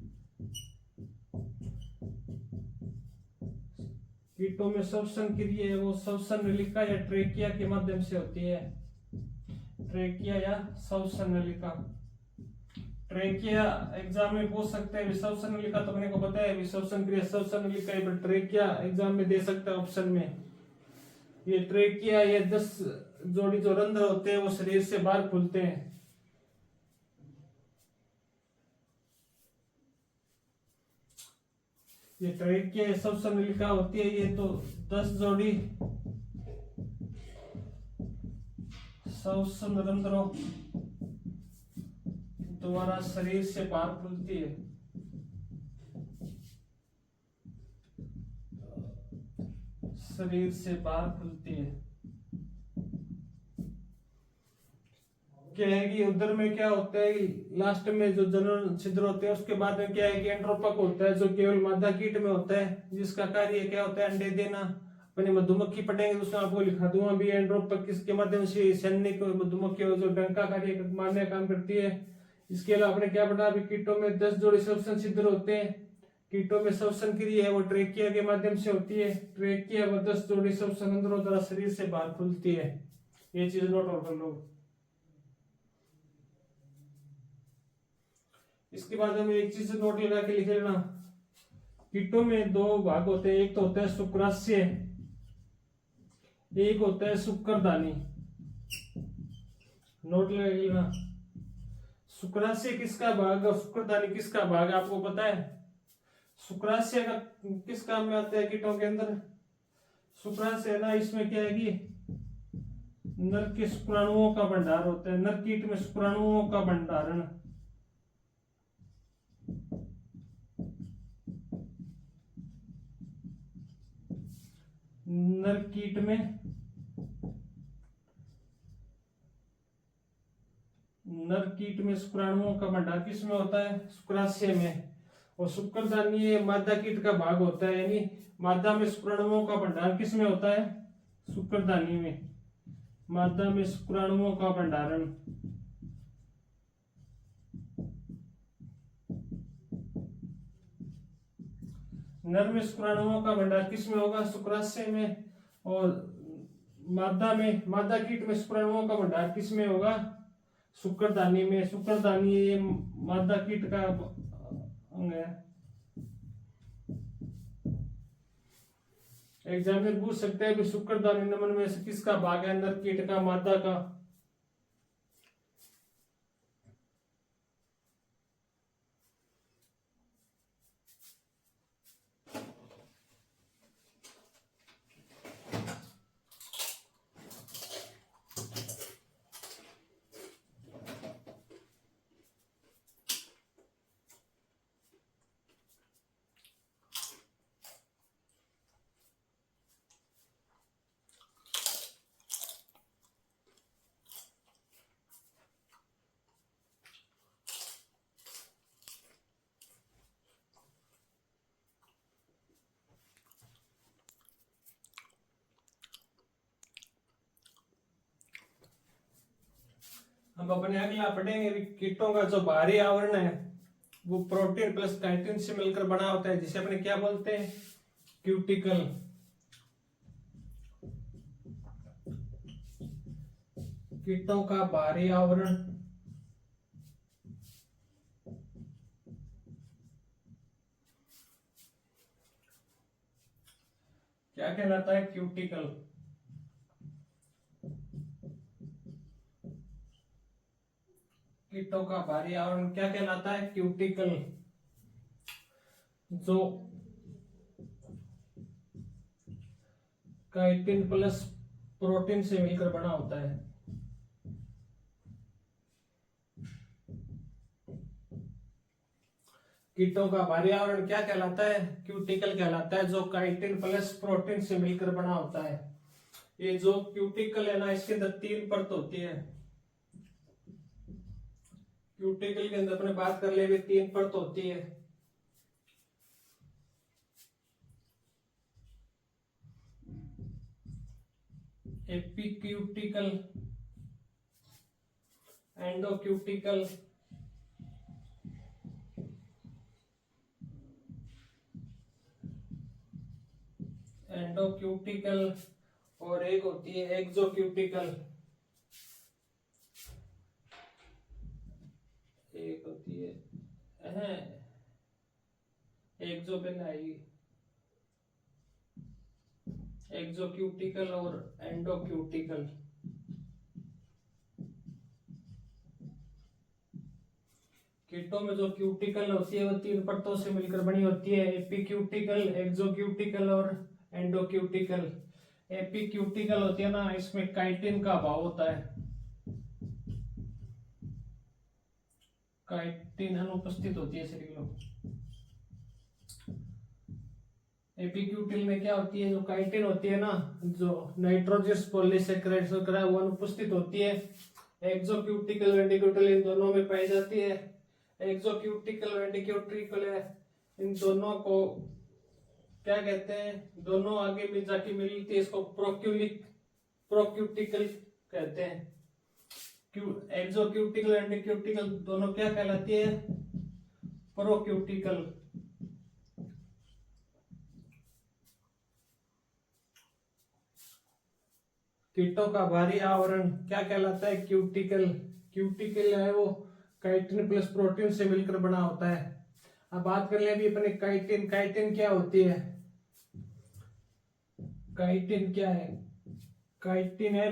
कीटों में श्वसन क्रिया है वो श्वसन नलिका या ट्रेकिया के माध्यम से होती है। ट्रेकिया या श्वसन नलिका। ट्रेकिया एग्जाम में पूछ सकते हैं, श्वसन नलिका तो अपने को पता है, श्वसन क्रिया श्वसन नलिका है, पर ट्रेकिया एग्जाम में दे सकता है ऑप्शन में। ये ट्रेकिया, ये 10 जोड़ी जो रंध्र होते हैं वो शरीर से बाहर खुलते हैं। ये ट्रेकिया श्वसन नलिका होती है, ये तो 10 जोड़ी श्वसन रंध्रों द्वारा शरीर से बाहर खुलती है। शरीर से बाहर खुलती है। क्या है कि उधर में क्या होता है, लास्ट में जो जनन छिद्र होते हैं उसके बाद में क्या है कि एंड्रोपक होता है जो केवल मादा कीट में होता है, जिसका कार्य क्या होता है, अंडे देना। अपने मधुमक्खी पढ़ेंगे उसमें आपको लिखा दूंगा भी एंड्रोपक किसके माध्यम से, सैनिक मधुमक्खी जो डंका कार्य मारने का काम करती है। इसके अलावा आपने क्या पढ़ा, अभी कीटों में 10 जोड़ी श्वसन छिद्र होते हैं। कीटों में श्वसन क्रिया है वो ट्रेकिया के माध्यम से होती है। ट्रेकिया व 10 जोड़ी श्वसन रंध्रों द्वारा शरीर से बाहर खुलती है। ये चीज नोट कर लो। इसके बाद हमें एक चीज नोट लगा के लिख लेना, कीटों में 2 भाग होते हैं, एक तो होता है शुक्राशय, एक होता है शुक्रदानी। नोट लगा के लेना, शुक्राशय किसका भाग और शुक्रदानी किसका भाग आपको पता है। शुक्राशय का किस काम में आता है कीटों के अंदर? शुक्राशय ना इसमें क्या है कि नर के शुक्राणुओं का भंडार होता है, नर कीट में शुक्राणुओं का भंडारण। नर कीट में शुक्राणुओं का भंडार किस में होता है? शुक्राशय में। और शुक्रदानी ये मादा कीट का भाग होता है, यानी मादा में शुक्राणुओं का भंडार किस में होता है? शुक्रदानी में। मादा में शुक्राणुओं का भंडारण। नर में शुक्राणुओं का भंडार किस में होगा? शुक्राशय में। और मादा कीट में शुक्राणुओं का भंडार किस में होगा? शुक्रदानी में। शुक्रदानी ये मादा कीट का अंग है। एग्जामिनर पूछ सकते हैं कि शुक्रदानी नमन में से किसका भाग है? नर कीट का, मादा का? हम अपने अगला पढ़ेंगे कीटों का जो बाहरी आवरण है वो प्रोटीन प्लस काइटिन से मिलकर बना होता है, जिसे अपने क्या बोलते हैं? क्यूटिकल। कीटों का बाहरी आवरण क्या कहलाता है? क्यूटिकल। कीटों का बाहरी आवरण क्या कहलाता है? क्यूटिकल। जो काइटिन प्लस प्रोटीन से मिलकर बना होता है। कीटों का बाहरी आवरण क्या कहलाता है? क्यूटिकल कहलाता है, जो काइटिन प्लस प्रोटीन से मिलकर बना होता है। ये जो क्यूटिकल है ना, इसके अंदर 3 परत होती है। क्यूटिकल के अंदर अपने बात कर ले 3 परत होती है। एपिक्यूटिकल, एंडोक्यूटिकल, और एक होती है एक्सोक्यूटिकल। एक होती है एक्सोक्यूटिकल और एंडोक्यूटिकल। कीटों में जो क्यूटिकल होती है वो 3 परतों से मिलकर बनी होती है, एपिक्यूटिकल, एक्सोक्यूटिकल और एंडोक्यूटिकल। एपिक्यूटिकल होती है ना, इसमें काइटिन का अभाव होता है, काइटिन अनुपस्थित होती है शरीर में। एपिक्यूटिल में क्या होती है? जो काइटिन होती है ना, जो नाइट्रोजनस पॉलीसेकेराइड्स वगैरह वो अनुपस्थित होती है। एक्सोक्यूटिकल, वेंट्रिक्यूटिकल इन दोनों में पाई जाती है। एक्सोक्यूटिकल, वेंट्रिक्यूटिकल है, इन दोनों को क्या कहते हैं? दोनों आगे में जाके मिलती है, इसको प्रोक्यूटिकल कहते हैं। एक्सोक्यूटिकल, वेंट्रिक्यूटिकल दोनों क्या कहलाती है? प्रोक्यूटिकल। कीटों का बाहरी आवरण क्या कहलाता है? क्यूटिकल। क्यूटिकल है वो काइटिन प्लस प्रोटीन से मिलकर बना होता है। अब बात कर ले अभी अपने काइटिन। काइटिन क्या होती है? काइटिन क्या है? काइटिन है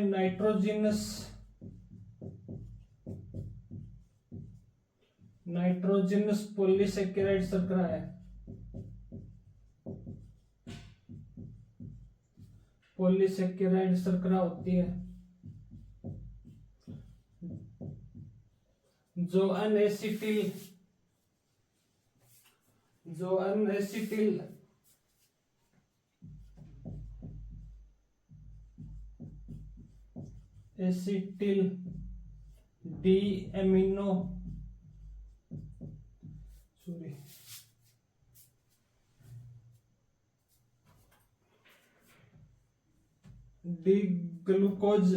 नाइट्रोजनस पॉलीसेकेराइड शर्करा है। पॉलीसेकेराइड शर्करा होती है। जो N acetyl acetyl D amino D glucose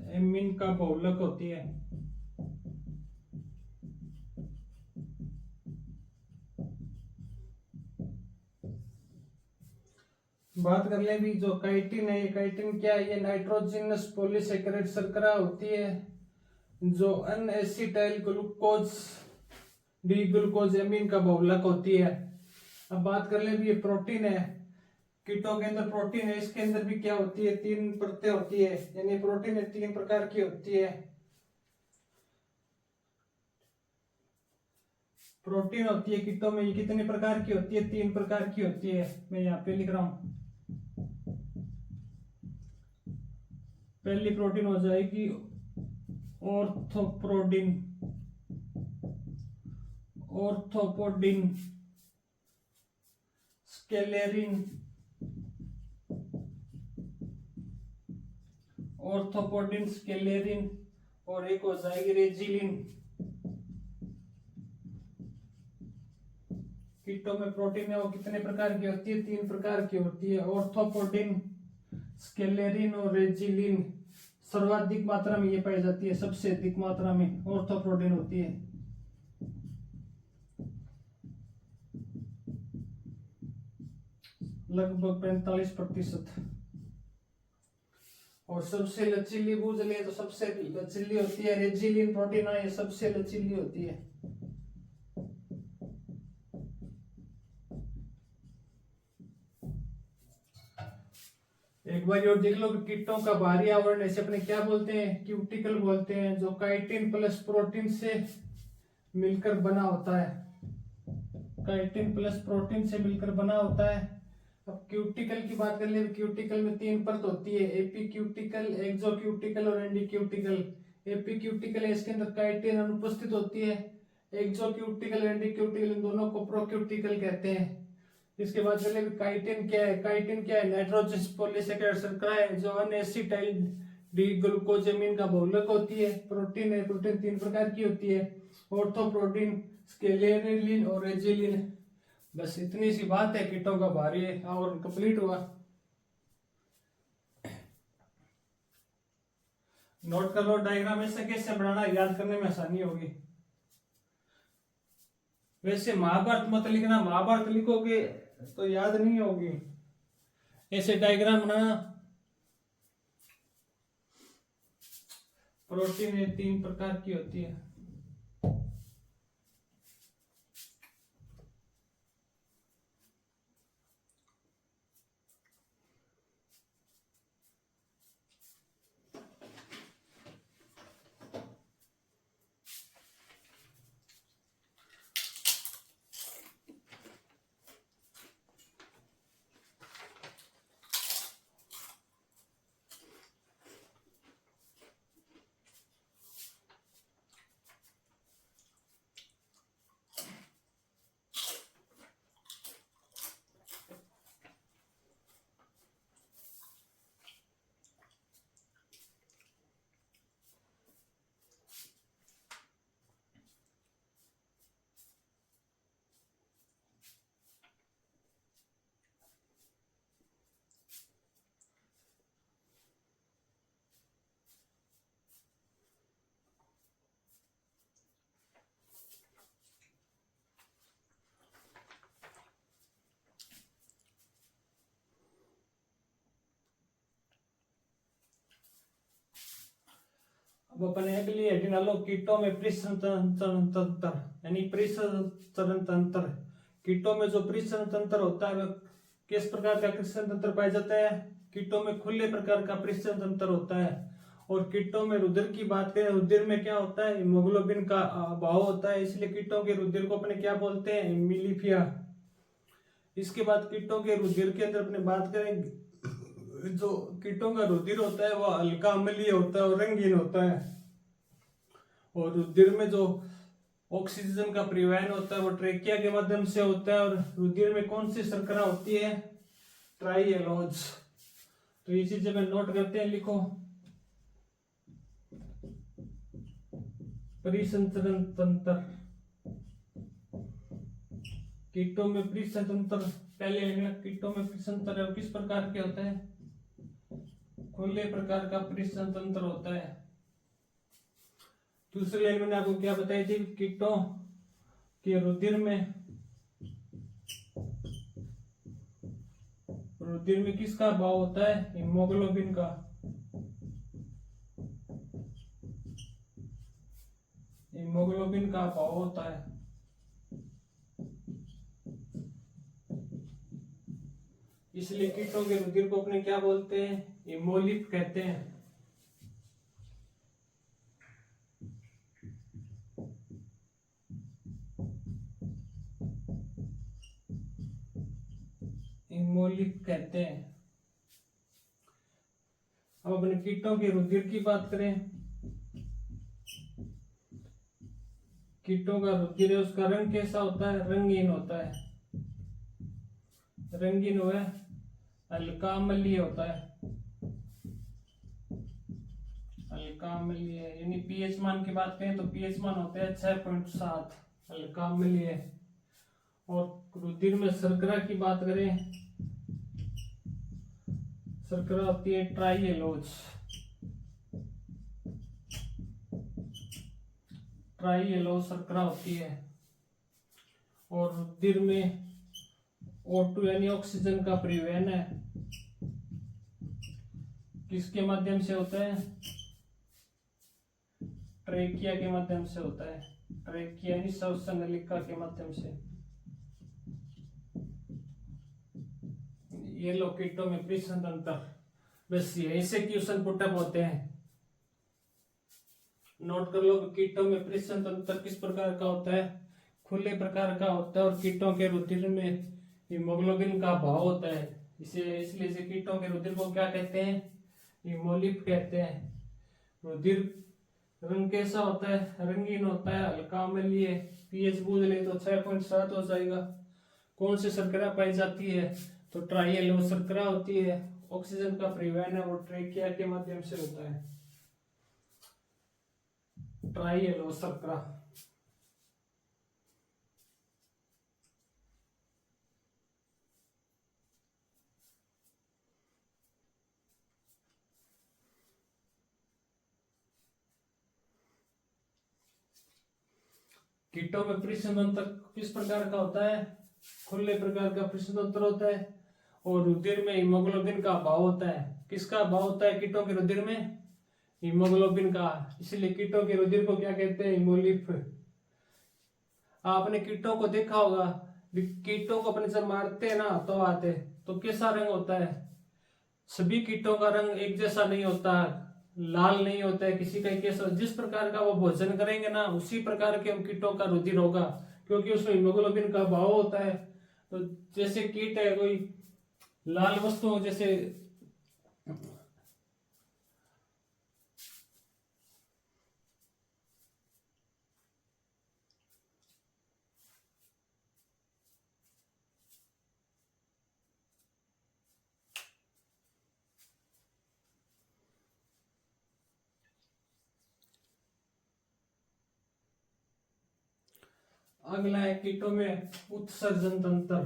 amine का बहुलक होती है। बात कर ले भी जो काइटिन है, काइटिन क्या है? ये नाइट्रोजनस पॉलीसेकेराइड शर्करा होती है जो अनएसिटाइल ग्लूकोज डी ग्लूकोज एमिन का बहुलक होती है। अब बात कर ले भी ये प्रोटीन है, कीटों के अंदर प्रोटीन है, इसके अंदर भी क्या होती है? 3 परतें होती है, यानी प्रोटीन 3 प्रकार की होती है। प्रोटीन होती है कीटों में, ये कितने प्रकार की होती है? 3 प्रकार की होती है। मैं यहाँ पे लिख रहा हूं। पहली प्रोटीन हो जाएगी ऑर्थोपोडिन, स्केलेरिन, और एक हो जाएगी रेजिलिन। कीटों में प्रोटीन है वो कितने प्रकार की होती है? 3 प्रकार की होती है। ऑर्थोपोडिन, स्केलेरिन और रेजिलिन। सर्वाधिक मात्रा में ये पाई जाती है, सबसे अधिक मात्रा में ऑर्थोपोडिन होती है। लगभग 45%। और सबसे लचीली बूझ ले तो सबसे लचीली होती है रेजिलिन प्रोटीन, ये सबसे लचीली होती है। एक बार और देख लो कि कीटों का बाहरी आवरण ऐसे अपने क्या बोलते हैं? क्यूटिकल बोलते हैं, जो काइटिन प्लस प्रोटीन से मिलकर बना होता है। काइटिन प्लस प्रोटीन से मिलकर बना होता है। अब क्यूटिकल की बात कर ले, क्यूटिकल में 3 परत होती है, एपीक्यूटिकल, एक्सोक्यूटिकल और एंडीक्यूटिकल। एपीक्यूटिकल है, इसके अंदर काइटिन अनुपस्थित होती है। एक्सोक्यूटिकल, एंडीक्यूटिकल, इन दोनों को प्रोक्यूटिकल कहते हैं। इसके बाद चले काइटिन क्या है? काइटिन क्या है? नाइट्रोजनस पॉलीसेकेराइड शर्करा है जो अनएसिटाइल डी ग्लूकोजेमिन का बहुलक होती है। प्रोटीन है, प्रोटीन 3 प्रकार की होती है, ऑर्थोप्रोटीन, स्केलेरिन और रेजिलिन। बस इतनी सी बात है, कीटों का बाहरी आवरण कंप्लीट हुआ। नोट कर लो डायग्राम ऐसे कैसे बनाना, याद करने में आसानी होगी। वैसे महाभारत मत लिखना, महाभारत लिखोगे तो याद नहीं होगी। ऐसे डायग्राम बनाना। प्रोटीन 3 प्रकार की होती है। अब अपने अगली हेडिंग डालो, कीटों में परिसंचरण तंत्र, यानी परिसंचरण तंत्र। कीटों में जो परिसंचरण तंत्र होता है वह किस प्रकार का परिसंचरण तंत्र पाया जाता है? कीटों में खुले प्रकार का परिसंचरण तंत्र होता है। और कीटों में रुधिर की बात करें, रुधिर में क्या होता है? हीमोग्लोबिन का अभाव होता है, इसलिए कीटों के रुधिर को अपने क्या बोलते हैं? मिलीफिया। इसके बाद कीटों के रुधिर के अंदर अपने बात करेंगे। जो कीटों का रुधिर होता है वो हल्का अम्लीय होता है और रंगीन होता है। और रुधिर में जो ऑक्सीजन का परिवहन होता है वो ट्रेकिया के माध्यम से होता है। और रुधिर में कौन सी शर्करा होती है? ट्राइएलोज। तो ये चीजें में नोट करते हैं, लिखो। परिसंचरण तंत्र, कीटों में परिसंचरण, पहले लिखना कीटों में परिसंचरण किस प्रकार के होते हैं? खुले प्रकार का परिसंचरण होता है। दूसरी लाइन मैंने आपको क्या बताई थी? कीटों के रुधिर में किसका भाव होता है? हीमोग्लोबिन का। हीमोग्लोबिन का भाव होता है। इसलिए कीटों के रुधिर को अपने क्या बोलते हैं? हीमोलिप कहते हैं। हीमोलिप कहते हैं। अब अपने कीटों के रुधिर की बात करें। कीटों का रुधिर है, उसका रंग कैसा होता है? रंगीन होता है। रंगीन हुआ, हल्का अम्लीय होता है। हल्का अम्लीय यानी पीएच मान की बात करें तो पीएच मान होते हैं 6.7, हल्का अम्लीय। और रुधिर में शर्करा की बात करें, शर्करा होती है ट्राइएलोज। ट्राइएलोज शर्करा होती है। और रुधिर में O2 यानी ऑक्सीजन का परिवहन है, किसके माध्यम से होता है? ट्रेकिया के माध्यम से होता है। ट्रेकिया यानी श्वसन नलिका के माध्यम से। ये लो कीटों में परिसंचरण। बस यहीं से क्वेश्चन पुटअप होते हैं। नोट कर लो कि कीटों में परिसंचरण किस प्रकार का होता है? खुले प्रकार का होता है। और कीटों के रुधिर में हीमोग्लोबिन का भाव होता है। इसलिए से कीटों के रुधिर को क्या कहते हैं? हीमोलिप कहते हैं। रुधिर रंग कैसा होता है? रंगीन होता है, हल्का अम्लीय। पीएच बूझ ले तो 6.7 हो जाएगा। कौन सी शर्करा पाई जाती है? तो ट्राइएलोज शर्करा होती है। ऑक्सीजन का परिवहन है वो ट्रेकिया के माध्यम से होता है। ट्राइएलोज शर्करा। कीटों में परिसंचरण किस प्रकार का होता है? खुले प्रकार का परिसंचरण होता है। और रुधिर में हीमोग्लोबिन का भाव होता है। किसका भाव होता है कीटों के रुधिर में? हीमोग्लोबिन का। इसलिए कीटों के रुधिर को क्या कहते हैं? हीमोलिप। आपने कीटों को देखा होगा, कीटों को अपने जब मारते हैं ना तो आते तो कैसा रंग होता है? सभी कीटों का रंग एक जैसा नहीं होता, लाल नहीं होता है, किसी का कैसा। जिस प्रकार का वो भोजन करेंगे ना उसी प्रकार के कीटों का रुधिर होगा, क्योंकि उसमें हीमोग्लोबिन का भाव होता है। तो जैसे कीट है कोई लाल वस्तु, जैसे अगला है कीटों में उत्सर्जन तंत्र।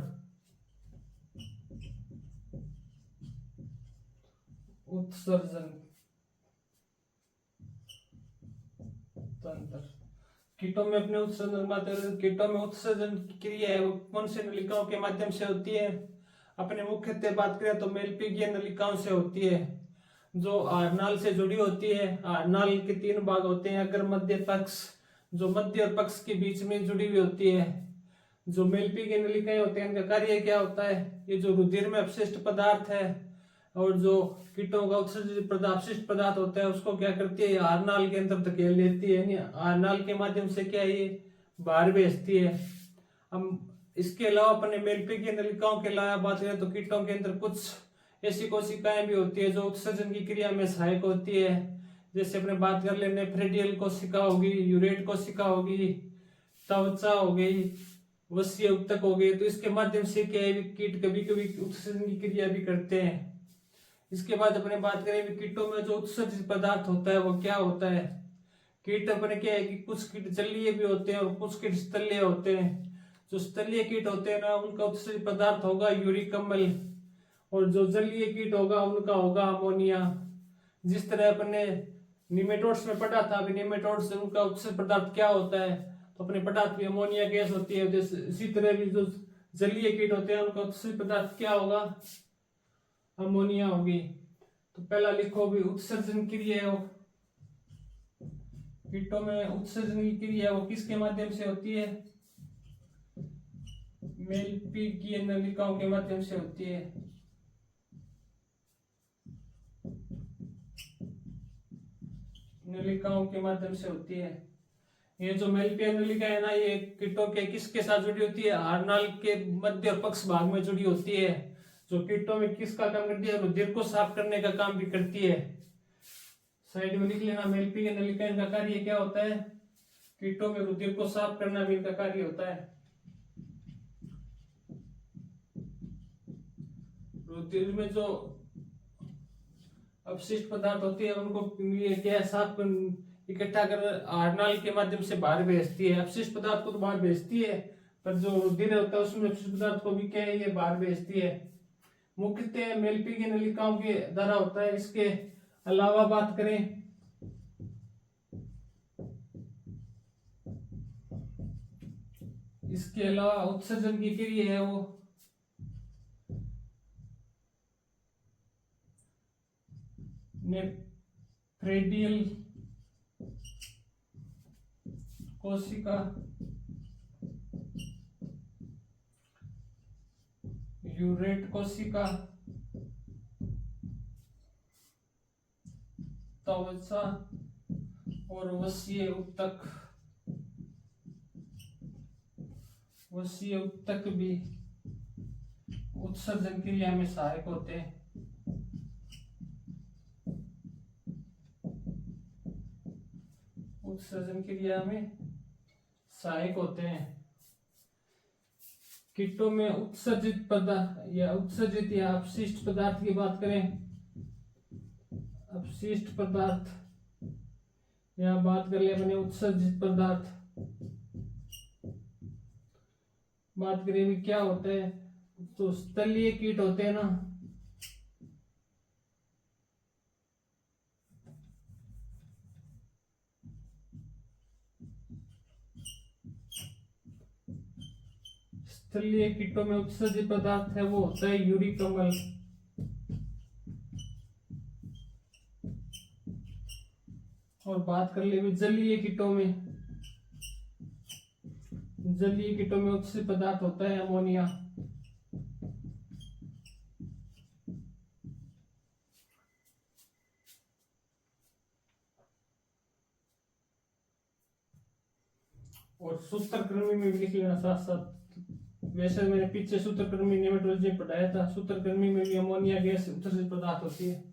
उत्सर्जन तंत्र कीटों में अपने उत्सर्जन, कीटों में उत्सर्जन की क्रिया है वो कौन से नलिकाओं के माध्यम से होती है? अपने मुख्यतः बात करें तो मेलपीगीय नलिकाओं से होती है, जो आहारनाल से जुड़ी होती है। आहारनाल के 3 भाग होते हैं, अग्र मध्य पक्ष, जो मध्य और पक्ष के बीच में जुड़ी हुई होती है। जो मेलपीगीय नलिकाएं होते हैं इनका कार्य क्या होता है? ये जो रुधिर में अपशिष्ट पदार्थ है और जो कीटों का उत्सर्जित अपशिष्ट पदार्थ होता है उसको क्या करती है? आहारनाल के अंदर धकेल देती है। आहारनाल के माध्यम से क्या ये बाहर भेजती है। हम इसके अलावा अपने मेलपीगी नलिकाओं के अलावा बात करें तो कीटों के अंदर कुछ ऐसी कोशिकाएं भी होती है जो उत्सर्जन की क्रिया में सहायक होती है। जैसे अपने बात कर लेने फ्रेडियल कोशिका होगी, यूरेट कोशिका होगी, त्वचा हो गई, वसीय उत्तक हो गए। तो इसके माध्यम से क्या है, कीट कभी कभी उत्सर्जन की क्रिया भी करते हैं। इसके बाद अपने बात करें कीटों में जो उत्सर्जित पदार्थ होता है वो क्या होता है। कीट अपने क्या है कि कुछ कीट जलीय भी होते हैं और कुछ कीट स्थलीय होते हैं। जो स्थलीय कीट होते हैं ना, उनका उत्सर्जित पदार्थ होगा यूरिक अम्ल, और जो जलीय कीट होगा उनका होगा अमोनिया। जिस तरह अपने निमेटोड्स में पढ़ा था, अभी निमेटोड्स से उनका उत्सर्जित पदार्थ क्या होता है, तो अपने पदार्थ में अमोनिया गैस होती है। इसी तरह भी जो जलीय कीट होते हैं उनका उत्सर्जित पदार्थ क्या होगा, अमोनिया होगी। तो पहला लिखो भी उत्सर्जन क्रिया है, कीटों में उत्सर्जन की क्रिया वो किसके माध्यम से होती है, मेलपीगी नलिकाओं के माध्यम से होती है। नलिकाओं के माध्यम से होती है। ये जो मेलपीगी नलिका है ना, ये कीटों के किसके साथ जुड़ी होती है, आहारनाल के मध्य और पक्ष भाग में जुड़ी होती है। जो कीटों में किसका काम करती है, रुधिर को साफ करने का काम भी करती है। साइड में लिख लेना, मेलपीगी नलिका इनका कार्य क्या होता है, कीटों में रुधिर को साफ करना भी इनका कार्य होता है। रुधिर में जो अपशिष्ट पदार्थ होती है उनको ये क्या साफ इकट्ठा कर आहारनाल के माध्यम से बाहर भेजती है। अपशिष्ट पदार्थ को तो बाहर भेजती है, पर जो रुधिर होता है उसमें अपशिष्ट पदार्थ को भी क्या है, ये बाहर भेजती है। मुख्यतः मेलपीगी नलिकाओं के द्वारा होता है। इसके अलावा बात करें इसके अलावा उत्सर्जन की क्रिया है वो फ्रेडियल कोशिका, यूरेट कोशिका, त्वचा और वसीय उत्तक। वसीय उत्तक भी उत्सर्जन क्रिया में सहायक होते हैं। उत्सर्जन क्रिया में सहायक होते हैं। कीटों में उत्सर्जित पदार्थ या अपशिष्ट पदार्थ की बात करें, अपशिष्ट पदार्थ या बात कर ले अपने उत्सर्जित पदार्थ, बात करें भी क्या होता है, तो स्थलीय कीट होते हैं ना, स्थलीय कीटों में उत्सर्जित पदार्थ है वो होता है यूरिक अम्ल। और बात कर ले जलीय कीटों में, जलीय कीटों में उत्सर्जित पदार्थ होता है अमोनिया। और सूत्रक्रमी में भी लिख लेना साथ साथ। वैसे मैंने पीछे सूत्रक्रमी नेमेटोलॉजी में पढ़ाया था, सूत्रक्रमी में भी अमोनिया गैस उत्सर्जित पदार्थ होती है।